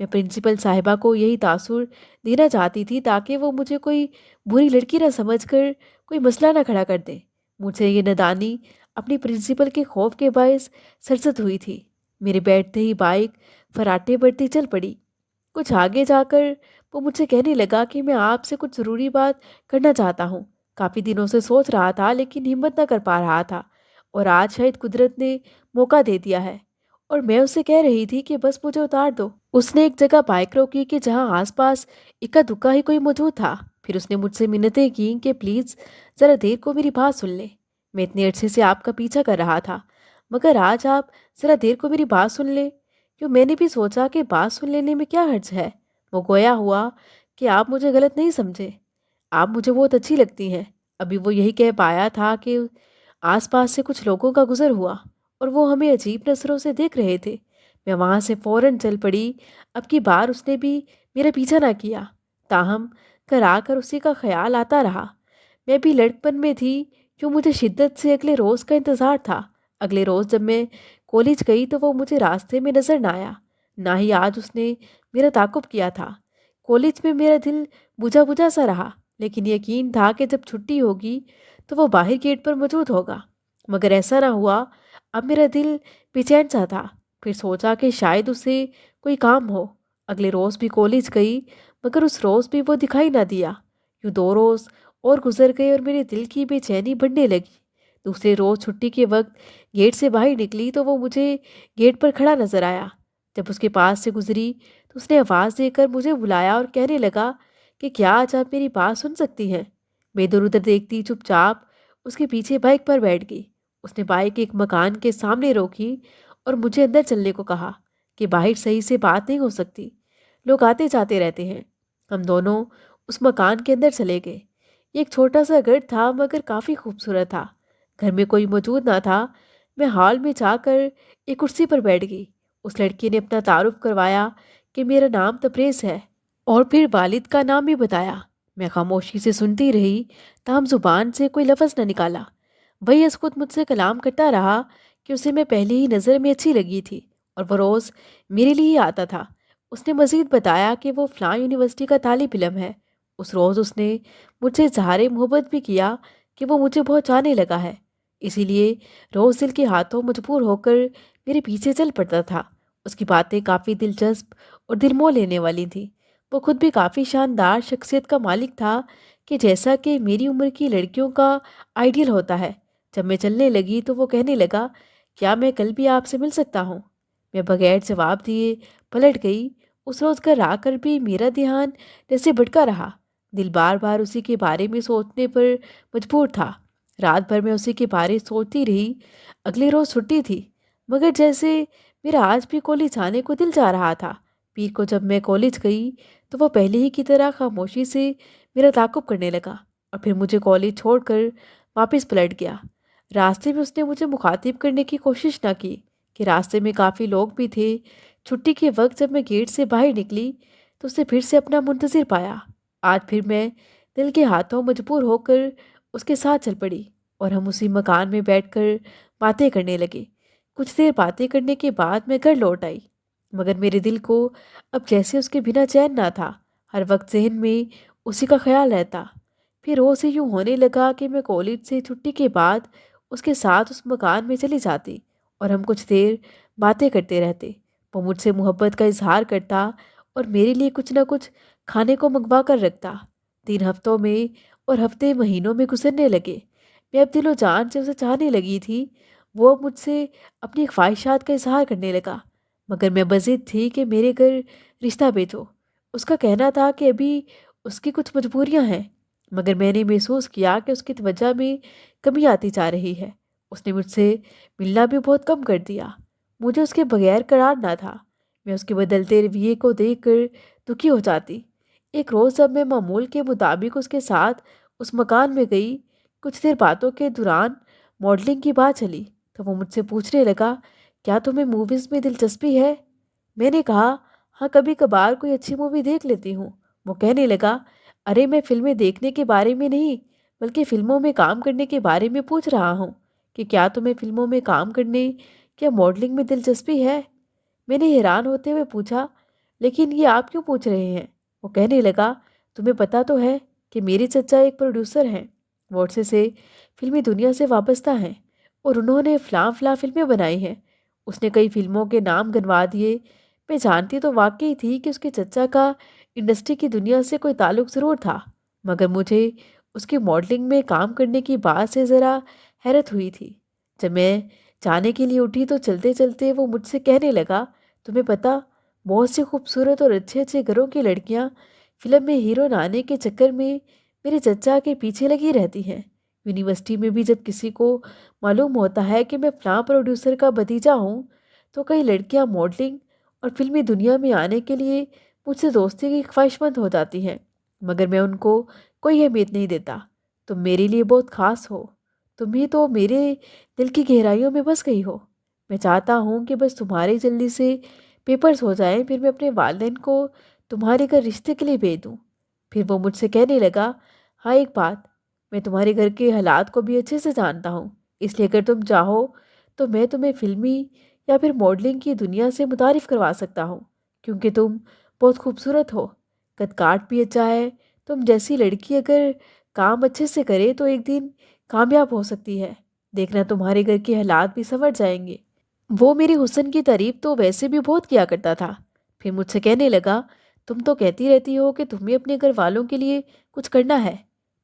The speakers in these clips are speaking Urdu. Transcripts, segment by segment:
میں پرنسپل صاحبہ کو یہی تاثر دینا چاہتی تھی تاکہ وہ مجھے کوئی بری لڑکی نہ سمجھ کر کوئی مسئلہ نہ کھڑا کر دیں۔ مجھ سے یہ نادانی اپنی پرنسپل کے خوف کے باعث سرزد ہوئی تھی۔ میرے بیٹھتے ہی بائک فراٹے بڑھتی چل پڑی۔ کچھ آگے جا کر وہ مجھ سے کہنے لگا کہ میں آپ سے کچھ ضروری بات کرنا چاہتا ہوں۔ کافی دنوں سے سوچ رہا تھا لیکن ہمت نہ کر پا رہا تھا، اور آج شاید قدرت نے موقع دے دیا ہے۔ اور میں اسے کہہ رہی تھی کہ بس مجھے اتار دو۔ اس نے ایک جگہ بائک روکی کہ جہاں آس پاس اکا دکا ہی کوئی موجود تھا۔ پھر اس نے مجھ سے منتیں کیں کہ پلیز ذرا دیر کو میری بات سن لیں۔ میں اتنے عرصے سے آپ کا پیچھا کر رہا تھا، مگر آج آپ ذرا دیر کو میری بات سن لیں۔ کیوں میں نے بھی سوچا کہ بات سن لینے میں کیا حرج ہے۔ وہ گویا ہوا کہ آپ مجھے غلط نہیں سمجھے، آپ مجھے بہت اچھی لگتی ہیں۔ ابھی وہ یہی کہہ پایا تھا کہ آس پاس سے کچھ لوگوں کا گزر ہوا اور وہ ہمیں عجیب نظروں سے دیکھ رہے تھے۔ میں وہاں سے فوراً چل پڑی۔ اب کی بار اس نے بھی میرا پیچھا نہ کیا، تاہم گھر آ کر اسی کا خیال آتا رہا۔ میں بھی لڑکپن میں تھی، کیوں مجھے شدت سے اگلے روز کا انتظار تھا۔ اگلے روز جب میں کالج گئی تو وہ مجھے راستے میں نظر نہ آیا، نہ ہی آج اس نے میرا تعاقب کیا تھا۔ کالج میں میرا دل بجھا بجھا سا رہا، لیکن یقین تھا کہ جب چھٹی ہوگی تو وہ باہر گیٹ پر موجود ہوگا، مگر ایسا نہ ہوا۔ اب میرا دل بے چین سا تھا۔ پھر سوچا کہ شاید اسے کوئی کام ہو۔ اگلے روز بھی کالج گئی، مگر اس روز بھی وہ دکھائی نہ دیا۔ یوں 2 روز اور گزر گئے اور میرے دل کی بے چینی بڑھنے لگی۔ دوسرے روز چھٹی کے وقت گیٹ سے باہر نکلی تو وہ مجھے گیٹ پر کھڑا نظر آیا۔ جب اس کے پاس سے گزری تو اس نے آواز دے کر مجھے بلایا اور کہنے لگا کہ کیا آج آپ میری بات سن سکتی ہیں؟ میں ادھر ادھر دیکھتی چپ چاپ اس کے پیچھے بائک پر بیٹھ گئی۔ اس نے بائک ایک مکان کے سامنے روکی اور مجھے اندر چلنے کو کہا کہ باہر صحیح سے بات نہیں ہو سکتی، لوگ آتے جاتے رہتے ہیں۔ ہم دونوں اس مکان کے اندر چلے گئے۔ یہ ایک چھوٹا سا گھر تھا مگر کافی خوبصورت تھا۔ گھر میں کوئی موجود نہ تھا۔ میں ہال میں جا کر ایک کرسی پر بیٹھ گئی۔ اس لڑکی نے اپنا تعارف کروایا کہ میرا نام تبریز ہے، اور پھر والد کا نام بھی بتایا۔ میں خاموشی سے سنتی رہی، تاہم زبان سے کوئی لفظ نہ نکالا۔ وہی از خود مجھ سے کلام کرتا رہا کہ اسے میں پہلے ہی نظر میں اچھی لگی تھی اور وہ روز میرے لیے ہی آتا تھا۔ اس نے مزید بتایا کہ وہ فلاں یونیورسٹی کا طالب علم ہے۔ اس روز اس نے مجھ سے اظہار محبت بھی کیا کہ وہ مجھے بہت چاہنے لگا ہے، اسی لیے روز دل کے ہاتھوں مجبور ہو کر میرے پیچھے چل پڑتا تھا۔ اس کی باتیں کافی دلچسپ اور دل موہ لینے والی تھیں۔ وہ خود بھی کافی شاندار شخصیت کا مالک تھا، کہ جیسا کہ میری عمر کی لڑکیوں کا آئیڈیل ہوتا ہے۔ جب میں چلنے لگی تو وہ کہنے لگا کیا میں کل بھی آپ سے مل سکتا ہوں؟ میں بغیر جواب دیے پلٹ گئی۔ اس روز گھر آ کر بھی میرا دھیان جیسے بھٹکا رہا۔ دل بار بار اسی کے بارے میں سوچنے پر مجبور تھا۔ رات بھر میں اسی کے بارے سوچتی رہی۔ اگلے روز چھٹی تھی، مگر جیسے میرا آج بھی کالج آنے کو دل چاہ رہا تھا۔ پیر کو جب میں کالج گئی تو وہ پہلے ہی کی طرح خاموشی سے میرا تعاقب کرنے لگا اور پھر مجھے کالج چھوڑ کر واپس پلٹ گیا۔ راستے میں اس نے مجھے مخاطب کرنے کی کوشش نہ کی کہ راستے میں کافی لوگ بھی تھے۔ چھٹی کے وقت جب میں گیٹ سے باہر نکلی تو اسے پھر سے اپنا منتظر پایا۔ آج پھر میں دل کے ہاتھوں مجبور ہو کر اس کے ساتھ چل پڑی اور ہم اسی مکان میں بیٹھ کر باتیں کرنے لگے۔ کچھ دیر باتیں کرنے کے بعد میں گھر لوٹ آئی، مگر میرے دل کو اب جیسے اس کے بنا چین نہ تھا۔ ہر وقت ذہن میں اسی کا خیال رہتا۔ پھر روز سے یوں ہونے لگا کہ میں کالج سے چھٹی کے بعد اس کے ساتھ اس مکان میں چلی جاتی اور ہم کچھ دیر باتیں کرتے رہتے۔ وہ مجھ سے محبت کا اظہار کرتا اور میرے لیے کچھ نہ کچھ کھانے کو منگوا کر رکھتا۔ 3 ہفتوں میں اور ہفتے مہینوں میں گزرنے لگے۔ میں اب دل و جان سے اسے چاہنے لگی تھی۔ وہ اب مجھ سے اپنی خواہشات کا اظہار کرنے لگا، مگر میں بضد تھی کہ میرے گھر رشتہ بھیجو۔ اس کا کہنا تھا کہ ابھی اس کی کچھ مجبوریاں ہیں، مگر میں نے محسوس کیا کہ اس کی توجہ میں کمی آتی جا رہی ہے۔ اس نے مجھ سے ملنا بھی بہت کم کر دیا۔ مجھے اس کے بغیر قرار نہ تھا۔ میں اس کے بدلتے رویے کو دیکھ کر دکھی ہو جاتی۔ ایک روز جب میں معمول کے مطابق اس کے ساتھ اس مکان میں گئی، کچھ دیر باتوں کے دوران ماڈلنگ کی بات چلی تو وہ مجھ سے پوچھنے لگا کیا تمہیں موویز میں دلچسپی ہے؟ میں نے کہا ہاں، کبھی کبھار کوئی اچھی مووی دیکھ لیتی ہوں۔ وہ کہنے لگا ارے میں فلمیں دیکھنے کے بارے میں نہیں بلکہ فلموں میں کام کرنے کے بارے میں پوچھ رہا ہوں کہ کیا تمہیں فلموں میں کام کرنے یا ماڈلنگ میں دلچسپی ہے؟ میں نے حیران ہوتے ہوئے پوچھا لیکن یہ آپ کیوں پوچھ رہے ہیں؟ وہ کہنے لگا، تمہیں پتا تو ہے کہ میرے چچا ایک پروڈیوسر ہیں، واٹسے سے فلمی دنیا سے وابستہ ہیں، اور انہوں نے فلاں فلاں فلمیں بنائی ہیں۔ اس نے کئی فلموں کے نام گنوا دیے۔ میں جانتی تو واقعی تھی کہ اس کے چچا کا انڈسٹری کی دنیا سے کوئی تعلق ضرور تھا، مگر مجھے اس کی ماڈلنگ میں کام کرنے کی بات سے ذرا حیرت ہوئی تھی۔ جب میں جانے کے لیے اٹھی تو چلتے چلتے وہ مجھ سے کہنے لگا، تمہیں پتا، بہت سی خوبصورت اور اچھے اچھے گھروں کی لڑکیاں فلم میں ہیرو آنے کے چکر میں میرے چچا کے پیچھے لگی رہتی ہیں۔ یونیورسٹی میں بھی جب کسی کو معلوم ہوتا ہے کہ میں فلاں پروڈیوسر کا بھتیجا ہوں تو کئی لڑکیاں ماڈلنگ اور فلمی دنیا میں آنے کے لیے مجھ سے دوستی کی خواہش مند ہو جاتی ہیں، مگر میں ان کو کوئی اہمیت نہیں دیتا۔ تم میرے لیے بہت خاص ہو، تم ہی تو میرے دل کی گہرائیوں میں بس گئی ہو۔ میں چاہتا ہوں کہ بس تمہارے جلدی سے پیپرز ہو جائیں، پھر میں اپنے والدین کو تمہارے گھر رشتے کے لیے بھیج دوں۔ پھر وہ مجھ سے کہنے لگا، ہاں ایک بات، میں تمہارے گھر کے حالات کو بھی اچھے سے جانتا ہوں، اس لیے اگر تم چاہو تو میں تمہیں فلمی یا پھر ماڈلنگ کی دنیا سے متعارف کروا سکتا ہوں، کیونکہ تم بہت خوبصورت ہو، قد کاٹ بھی اچھا ہے۔ تم جیسی لڑکی اگر کام اچھے سے کرے تو ایک دن کامیاب ہو سکتی ہے، دیکھنا تمہارے گھر کے حالات بھی سنور جائیں گے۔ وہ میری حسن کی تعریف تو ویسے بھی بہت کیا کرتا تھا۔ پھر مجھ سے کہنے لگا، تم تو کہتی رہتی ہو کہ تمہیں اپنے گھر والوں کے لیے کچھ کرنا ہے،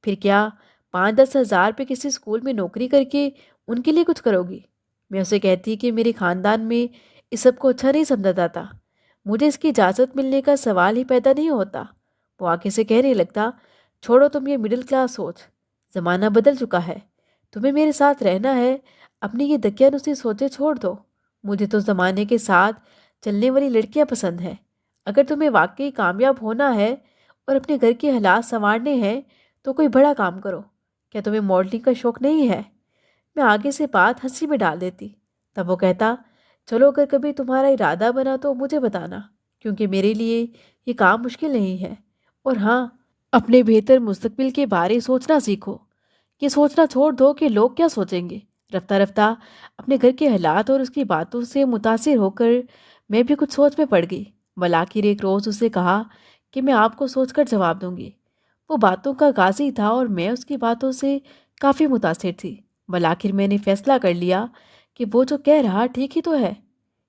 پھر کیا 5-10 ہزار پہ کسی اسکول میں نوکری کر کے ان کے لیے کچھ کرو گی؟ میں اسے کہتی کہ میرے خاندان میں اس سب کو اچھا نہیں سمجھا جاتا، مجھے اس کی اجازت ملنے کا سوال ہی پیدا نہیں ہوتا۔ وہ آگے سے کہنے لگتا، چھوڑو تم یہ مڈل کلاس سوچ، زمانہ بدل چکا ہے، تمہیں میرے ساتھ رہنا ہے، اپنی یہ دقیانوسی سوچیں چھوڑ دو۔ مجھے تو زمانے کے ساتھ چلنے والی لڑکیاں پسند ہیں۔ اگر تمہیں واقعی کامیاب ہونا ہے اور اپنے گھر کے حالات سنوارنے ہیں تو کوئی بڑا کام کرو۔ کیا تمہیں ماڈلنگ کا شوق نہیں ہے؟ میں آگے سے بات ہنسی میں ڈال دیتی۔ تب وہ کہتا، چلو اگر کبھی تمہارا ارادہ بنا تو مجھے بتانا، کیونکہ میرے لیے یہ کام مشکل نہیں ہے۔ اور ہاں، اپنے بہتر مستقبل کے بارے سوچنا سیکھو، یہ سوچنا چھوڑ دو کہ لوگ کیا سوچیں گے۔ رفتہ رفتہ اپنے گھر کے حالات اور اس کی باتوں سے متاثر ہو کر میں بھی کچھ سوچ میں پڑ گئی۔ بلاخر ایک روز اسے کہا کہ میں آپ کو سوچ کر جواب دوں گی۔ وہ باتوں کا غازی تھا اور میں اس کی باتوں سے کافی متاثر تھی۔ بلاخر میں نے فیصلہ کر لیا کہ وہ جو کہہ رہا ٹھیک ہی تو ہے۔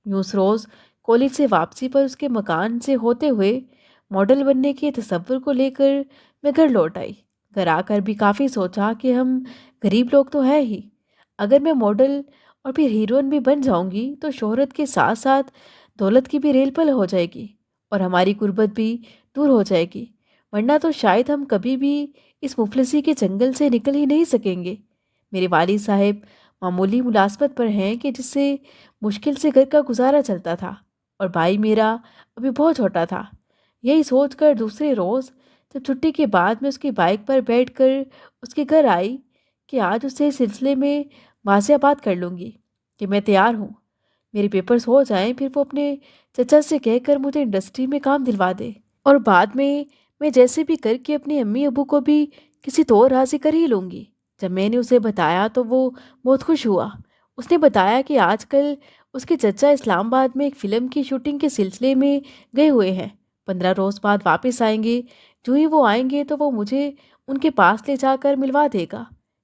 یوں اس روز کالج سے واپسی پر اس کے مکان سے ہوتے ہوئے ماڈل بننے کے تصور کو لے کر میں گھر لوٹ آئی۔ گھر آ کر بھی کافی سوچا کہ ہم غریب لوگ تو ہیں ہی، اگر میں ماڈل اور پھر ہیروئن بھی بن جاؤں گی تو شہرت کے ساتھ ساتھ دولت کی بھی ریل پل ہو جائے گی اور ہماری غربت بھی دور ہو جائے گی، ورنہ تو شاید ہم کبھی بھی اس مفلسی کے جنگل سے نکل ہی نہیں سکیں گے۔ میرے والد صاحب معمولی ملازمت پر ہیں کہ جس سے مشکل سے گھر کا گزارا چلتا تھا، اور بھائی میرا ابھی بہت چھوٹا تھا۔ یہی سوچ کر دوسرے روز جب چھٹی کے بعد میں اس کی بائک پر بیٹھ کر اس کے گھر آئی کہ آج اسے اس سلسلے میں واضح بات کر لوں گی کہ میں تیار ہوں، میرے پیپرز ہو جائیں، پھر وہ اپنے چچا سے کہہ کر مجھے انڈسٹری میں کام دلوا دے، اور بعد میں جیسے بھی کر کے اپنے امی ابو کو بھی کسی تو اور راضی کر ہی لوں گی۔ جب میں نے اسے بتایا تو وہ بہت خوش ہوا۔ اس نے بتایا کہ آج کل اس کے چچا اسلام آباد میں ایک فلم کی شوٹنگ کے سلسلے میں گئے ہوئے ہیں، 15 روز بعد واپس آئیں گے۔ جو ہی وہ آئیں گے تو وہ مجھے ان کے پاس لے جا کر ملوا دے گا۔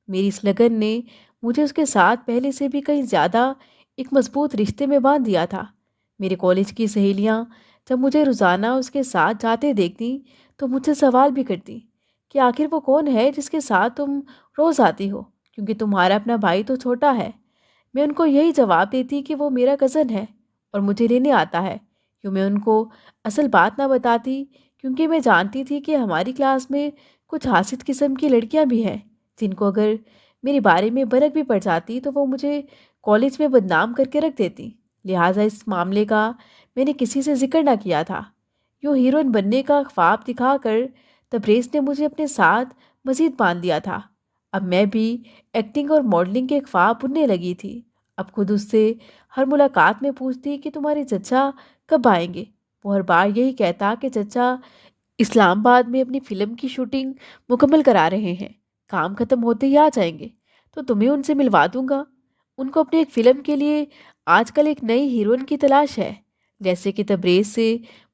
میری اس لگن نے مجھے اس کے ساتھ پہلے سے بھی کہیں زیادہ ایک مضبوط رشتے میں باندھ دیا تھا۔ میرے کالج کی سہیلیاں جب مجھے روزانہ اس کے ساتھ جاتے دیکھتی تو مجھ سے سوال بھی کرتی کہ آخر وہ کون ہے جس کے ساتھ تم روز آتی ہو، کیونکہ تمہارا اپنا بھائی تو چھوٹا ہے۔ میں ان کو یہی جواب دیتی کہ وہ میرا کزن ہے اور مجھے لینے آتا ہے۔ کیوں میں ان کو اصل بات نہ بتاتی، کیونکہ میں جانتی تھی کہ ہماری کلاس میں کچھ حاسد قسم کی لڑکیاں بھی ہیں جن کو اگر میرے بارے میں برک بھی پڑ جاتی تو وہ مجھے کالج میں بدنام کر کے رکھ دیتی، لہٰذا اس معاملے کا میں نے کسی سے ذکر نہ کیا تھا۔ یوں ہیروئن بننے کا خواب دکھا کر تبریز نے مجھے اپنے ساتھ مزید باندھ دیا تھا۔ اب میں بھی ایکٹنگ اور ماڈلنگ کے خواب بننے لگی تھی۔ اب خود اس سے ہر ملاقات میں پوچھتی کہ تمہارے چچا کب آئیں گے۔ وہ ہر بار یہی کہتا کہ چچا اسلام آباد میں اپنی فلم کی شوٹنگ مکمل کرا رہے ہیں، کام ختم ہوتے ہی آ جائیں گے تو تمہیں ان سے ملوا دوں گا۔ ان کو اپنی ایک فلم کے لیے آج کل ایک نئی ہیروئن کی تلاش ہے۔ جیسے کہ تبریز سے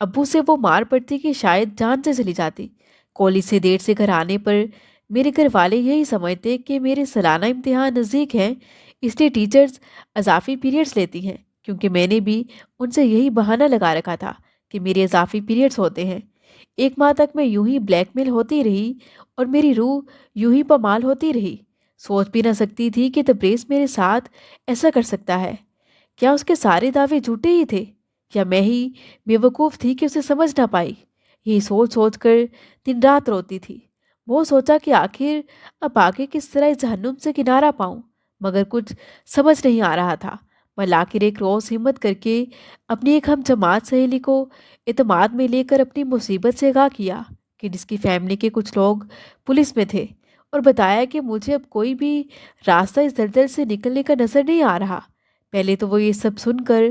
ابو سے وہ مار پڑتی کہ شاید جان سے چلی جاتی۔ کالج سے دیر سے گھر آنے پر میرے گھر والے یہی سمجھتے کہ میرے سالانہ امتحان نزدیک ہیں، اس لیے ٹیچرز اضافی پیریڈز لیتی ہیں، کیونکہ میں نے بھی ان سے یہی بہانہ لگا رکھا تھا کہ میرے اضافی پیریڈز ہوتے ہیں۔ ایک ماہ تک میں یوں ہی بلیک میل ہوتی رہی اور میری روح یوں ہی پامال ہوتی رہی۔ سوچ بھی نہ سکتی تھی کہ تبریز میرے ساتھ ایسا کر سکتا ہے۔ کیا اس کے سارے دعوے جھوٹے ہی تھے، یا میں ہی بے وقوف تھی کہ اسے سمجھ نہ پائی؟ یہی سوچ سوچ کر دن رات روتی تھی۔ وہ سوچا کہ آخر اب آگے کس طرح اس جہنم سے کنارہ پاؤں، مگر کچھ سمجھ نہیں آ رہا تھا۔ بل آخر ایک روز ہمت کر کے اپنی ایک ہم جماعت سہیلی کو اعتماد میں لے کر اپنی مصیبت سے آگاہ کیا کہ جس کی فیملی کے کچھ لوگ پولیس میں تھے، اور بتایا کہ مجھے اب کوئی بھی راستہ اس دلدل سے نکلنے کا نظر نہیں آ رہا۔ پہلے تو وہ یہ سب سن کر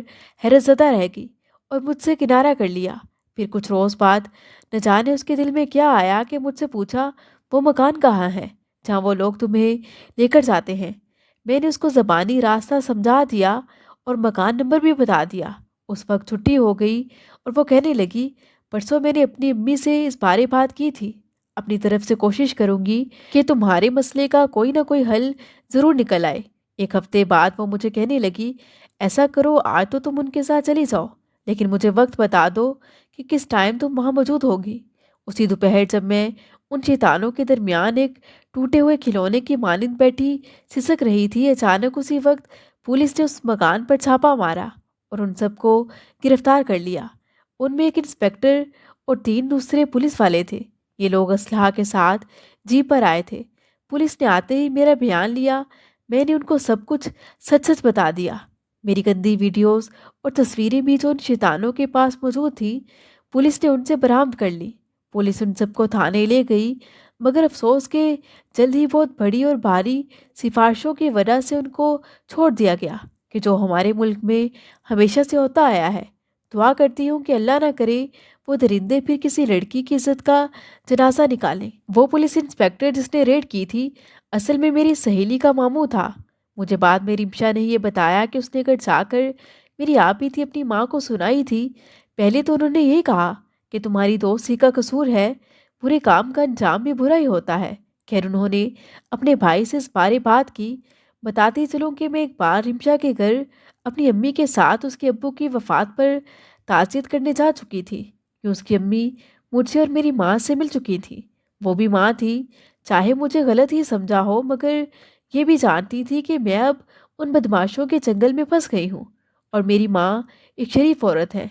حیرت زدہ رہ گئی اور مجھ سے کنارہ کر لیا۔ پھر کچھ روز بعد نہ جانے اس کے دل میں کیا آیا کہ مجھ سے پوچھا وہ مکان کہاں ہے جہاں وہ لوگ تمہیں لے کر جاتے ہیں۔ میں نے اس کو زبانی راستہ سمجھا دیا اور مکان نمبر بھی بتا دیا۔ اس وقت چھٹی ہو گئی اور وہ کہنے لگی، پرسوں میں نے اپنی امی سے اس بارے بات کی تھی، اپنی طرف سے کوشش کروں گی کہ تمہارے مسئلے کا کوئی نہ کوئی حل ضرور نکل آئے۔ ایک ہفتے بعد وہ مجھے کہنے لگی، ایسا کرو آج تو تم ان کے ساتھ چلی جاؤ، لیکن مجھے وقت بتا دو کہ کس ٹائم تم وہاں موجود ہوگی۔ اسی دوپہر جب میں ان شیطانوں کے درمیان ایک ٹوٹے ہوئے کھلونے کی مانند بیٹھی سسک رہی تھی، اچانک اسی وقت پولیس نے اس مکان پر چھاپا مارا اور ان سب کو گرفتار کر لیا۔ ان میں ایک انسپکٹر اور 3 دوسرے پولیس والے تھے۔ یہ لوگ اسلحہ کے ساتھ جیپ پر آئے تھے۔ پولیس نے آتے ہی میرا بیان لیا۔ میں نے ان کو سب کچھ سچ سچ بتا دیا، میری گندی ویڈیوز اور تصویریں بھی جو ان شیطانوں کے پاس موجود تھیں پولیس نے ان سے برآمد کر لی۔ پولیس ان سب کو تھانے لے گئی، مگر افسوس کہ جلد ہی بہت بڑی اور بھاری سفارشوں کی وجہ سے ان کو چھوڑ دیا گیا، کہ جو ہمارے ملک میں ہمیشہ سے ہوتا آیا ہے۔ دعا کرتی ہوں کہ اللہ نہ کرے وہ درندے پھر کسی لڑکی کی عزت کا جنازہ نکالیں۔ وہ پولیس انسپکٹر جس نے ریڈ کی تھی اصل میں میری سہیلی کا ماموں تھا۔ مجھے بعد میں رمشا نے یہ بتایا کہ اس نے گھر جا کر میری آپ ہی تھی اپنی ماں کو سنائی تھی۔ پہلے تو انہوں نے یہ کہا کہ تمہاری دوست ہی کا قصور ہے، برے کام کا انجام بھی برا ہی ہوتا ہے۔ خیر انہوں نے اپنے بھائی سے اس بارے بات کی۔ بتاتی چلوں کہ میں ایک بار رمشا کے گھر اپنی امی کے ساتھ اس کے ابو کی وفات پر تعزیت کرنے جا چکی تھی، کہ اس کی امی مجھ سے اور میری ماں سے مل چکی تھی۔ وہ بھی ماں تھی، چاہے مجھے غلط ہی سمجھا ہو، مگر یہ بھی جانتی تھی کہ میں اب ان بدماشوں کے چنگل میں پھنس گئی ہوں، اور میری ماں ایک شریف عورت ہے،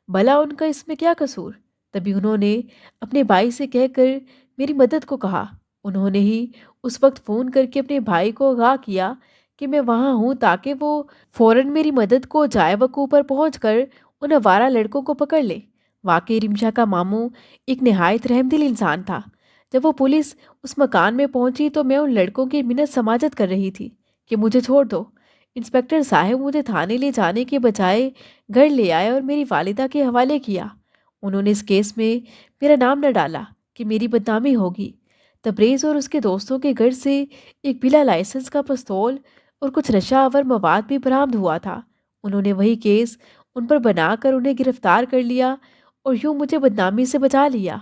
بھلا ان کا اس میں کیا قصور؟ تبھی انہوں نے اپنے بھائی سے کہہ کر میری مدد کو کہا۔ انہوں نے ہی اس وقت فون کر کے اپنے بھائی کو آگاہ کیا کہ میں وہاں ہوں، تاکہ وہ فوراً میری مدد کو جائے وقوع پر پہنچ کر ان آوارہ لڑکوں کو پکڑ لے۔ واقعی رمشا کا ماموں ایک نہایت رحم دل انسان تھا۔ جب وہ پولیس اس مکان میں پہنچی تو میں ان لڑکوں کی منت سماجت کر رہی تھی کہ مجھے چھوڑ دو۔ انسپکٹر صاحب مجھے تھانے لے جانے کے بجائے گھر لے آئے اور میری والدہ کے حوالے کیا۔ انہوں نے اس کیس میں میرا نام نہ ڈالا کہ میری بدنامی ہوگی۔ تبریز اور اس کے دوستوں کے گھر سے ایک بلا لائسنس کا پستول اور کچھ نشہ آور مواد بھی برآمد ہوا تھا۔ انہوں نے وہی کیس ان پر بنا کر انہیں گرفتار کر لیا اور یوں مجھے بدنامی سے بچا لیا۔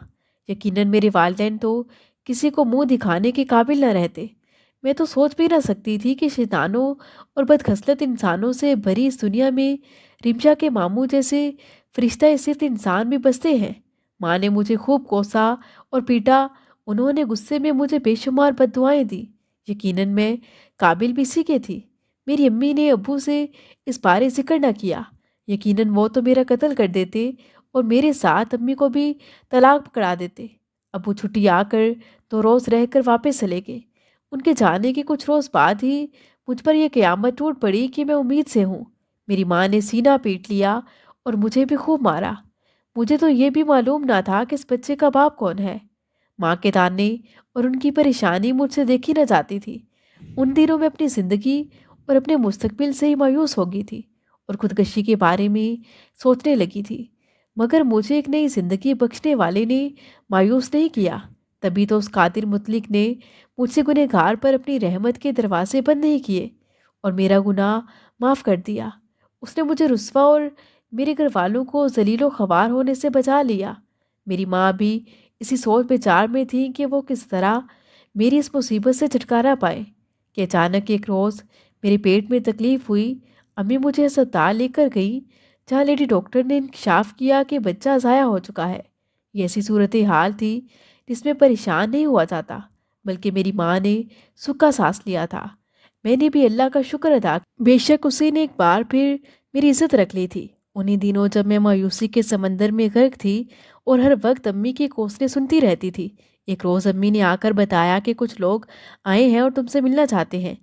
یقیناً میرے والدین تو کسی کو منہ دکھانے کے قابل نہ رہتے۔ میں تو سوچ بھی نہ سکتی تھی کہ شیطانوں اور بدخصلت انسانوں سے بھری اس دنیا میں رمشا کے ماموں جیسے فرشتہ صرف انسان بھی بستے ہیں۔ ماں نے مجھے خوب کوسا اور پیٹا۔ انہوں نے غصے میں مجھے بے شمار بد دعائیں دی۔ یقیناً میں قابل بھی اسی کی تھی۔ میری امی نے ابو سے اس بارے ذکر نہ کیا، یقیناً وہ تو میرا قتل کر دیتے اور میرے ساتھ امی کو بھی طلاق پکڑا دیتے۔ ابو چھٹی آ کر 2 روز رہ کر واپس چلے گئے۔ ان کے جانے کے کچھ روز بعد ہی مجھ پر یہ قیامت ٹوٹ پڑی کہ میں امید سے ہوں۔ میری ماں نے سینہ پیٹ لیا اور مجھے بھی خوب مارا۔ مجھے تو یہ بھی معلوم نہ تھا کہ اس بچے کا باپ کون ہے۔ ماں کے تانے اور ان کی پریشانی مجھ سے دیکھی نہ جاتی تھی۔ ان دنوں میں اپنی زندگی اور اپنے مستقبل سے ہی مایوس ہو گئی تھی اور خودکشی کے بارے میں سوچنے لگی تھی، مگر مجھے ایک نئی زندگی بخشنے والے نے مایوس نہیں کیا۔ تبھی تو اس قادر مطلق نے مجھ سے گنہگار پر اپنی رحمت کے دروازے بند نہیں کیے اور میرا گناہ معاف کر دیا۔ اس نے مجھے رسوا اور میرے گھر والوں کو ذلیل و خوار ہونے سے بچا لیا۔ میری ماں بھی اسی سوچ بچار میں تھی کہ وہ کس طرح میری اس مصیبت سے چھٹکارا پائے کہ اچانک ایک روز میرے پیٹ میں تکلیف ہوئی۔ امی مجھے اسپتال لے کر گئی، جہاں لیڈی ڈاکٹر نے انکشاف کیا کہ بچہ ضائع ہو چکا ہے۔ یہ ایسی صورتحال تھی جس میں پریشان نہیں ہوا جاتا، بلکہ میری ماں نے سکھا سانس لیا تھا۔ میں نے بھی اللہ کا شکر ادا کیا۔ بے شک اسی نے ایک بار پھر میری عزت رکھ لی تھی۔ انہی دنوں جب میں مایوسی کے سمندر میں غرق تھی اور ہر وقت امی کے کوسنے سنتی رہتی تھی، ایک روز امی نے آ کر بتایا کہ کچھ لوگ آئے ہیں اور تم سے ملنا چاہتے ہیں۔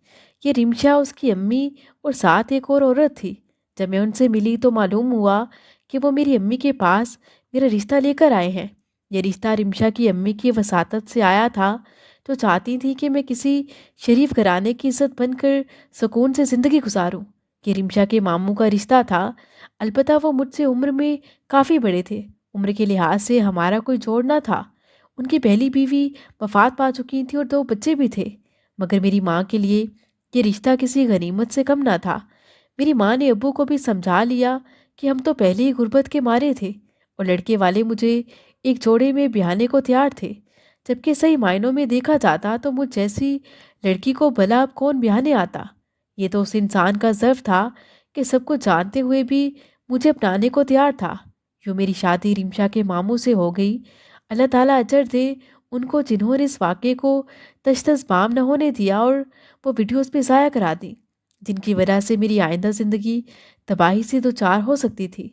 یہ رمشا، اس کی امی اور ساتھ ایک اور عورت تھی۔ جب میں ان سے ملی تو معلوم ہوا کہ وہ میری امی کے پاس میرا رشتہ لے کر آئے ہیں۔ یہ رشتہ رمشا کی امی کی وساطت سے آیا تھا، جو چاہتی تھی کہ میں کسی شریف گھرانے کی عزت بن کر سکون سے زندگی گزاروں۔ یہ رمشا کے ماموں کا رشتہ تھا، البتہ وہ مجھ سے عمر میں کافی بڑے تھے۔ عمر کے لحاظ سے ہمارا کوئی جوڑ نہ تھا۔ ان کی پہلی بیوی وفات پا چکی تھی اور 2 بچے بھی تھے، مگر میری ماں کے لیے یہ رشتہ کسی غنیمت سے کم نہ تھا۔ میری ماں نے ابو کو بھی سمجھا لیا کہ ہم تو پہلے ہی غربت کے مارے تھے اور لڑکے والے مجھے ایک جوڑے میں بیاہنے کو تیار تھے، جبکہ صحیح معنوں میں دیکھا جاتا تو مجھ جیسی لڑکی کو بھلا اب کون بیاہنے آتا۔ یہ تو اس انسان کا ضعف تھا کہ سب کچھ جانتے ہوئے بھی مجھے اپنانے کو تیار تھا۔ یوں میری شادی رمشا کے ماموں سے ہو گئی۔ اللہ تعالیٰ اجر دے ان کو، جنہوں نے اس واقعے کو تشتس بام نہ ہونے دیا اور وہ ویڈیوز پہ ضائع کرا دی، جن کی وجہ سے میری آئندہ زندگی تباہی سے دوچار ہو سکتی تھی۔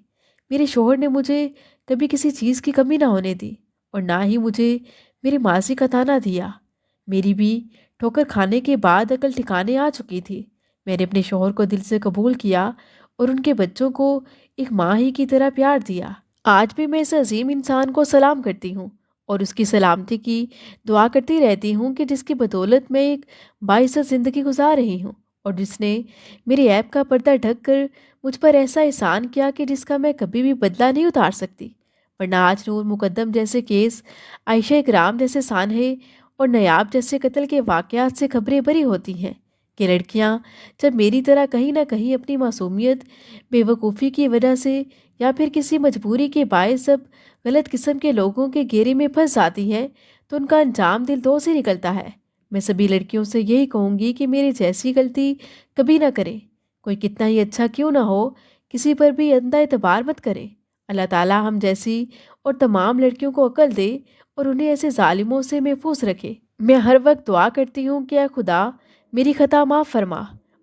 میرے شوہر نے مجھے کبھی کسی چیز کی کمی نہ ہونے دی اور نہ ہی مجھے میرے ماضی کا تانا دیا۔ میری بھی ٹھوکر کھانے کے بعد عقل ٹھکانے آ چکی تھی۔ میں نے اپنے شوہر کو دل سے قبول کیا اور ان کے بچوں کو ایک ماں ہی کی طرح پیار دیا۔ آج بھی میں اس عظیم انسان کو سلام کرتی ہوں اور اس کی سلامتی کی دعا کرتی رہتی ہوں کہ جس کی بدولت میں ایک باعزت زندگی گزار رہی ہوں، اور جس نے میری عیب کا پردہ ڈھک کر مجھ پر ایسا احسان کیا کہ جس کا میں کبھی بھی بدلہ نہیں اتار سکتی۔ ورنہ آج نور مقدم جیسے کیس، عائشہ اکرام جیسے سانحے اور نیاب جیسے قتل کے واقعات سے خبریں بری ہوتی ہیں کہ لڑکیاں جب میری طرح کہیں نہ کہیں اپنی معصومیت، بے وقوفی کی وجہ سے یا پھر کسی مجبوری کے باعث جب غلط قسم کے لوگوں کے گھیرے میں پھنس جاتی ہیں تو ان کا انجام دل دو سے نکلتا ہے۔ میں سبھی لڑکیوں سے یہی کہوں گی کہ میری جیسی غلطی کبھی نہ کریں۔ کوئی کتنا ہی اچھا کیوں نہ ہو، کسی پر بھی اندھا اعتبار مت کریں۔ اللہ تعالیٰ ہم جیسی اور تمام لڑکیوں کو عقل دے اور انہیں ایسے ظالموں سے محفوظ رکھے۔ میں ہر وقت دعا کرتی ہوں کہ اے خدا میری خطا معاف فرما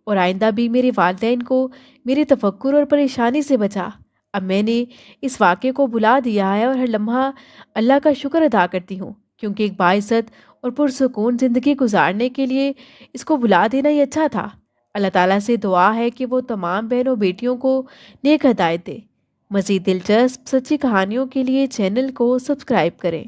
اور آئندہ بھی میرے والدین کو میرے تفکر اور پریشانی سے بچا۔ اب میں نے اس واقعے کو بلا دیا ہے اور ہر لمحہ اللہ کا شکر ادا کرتی ہوں، کیونکہ ایک باعزت اور پرسکون زندگی گزارنے کے لیے اس کو بلا دینا ہی اچھا تھا۔ اللہ تعالیٰ سے دعا ہے کہ وہ تمام بہنوں بیٹیوں کو نیک ہدایت دے۔ مزید دلچسپ سچی کہانیوں کے لیے چینل کو سبسکرائب کریں۔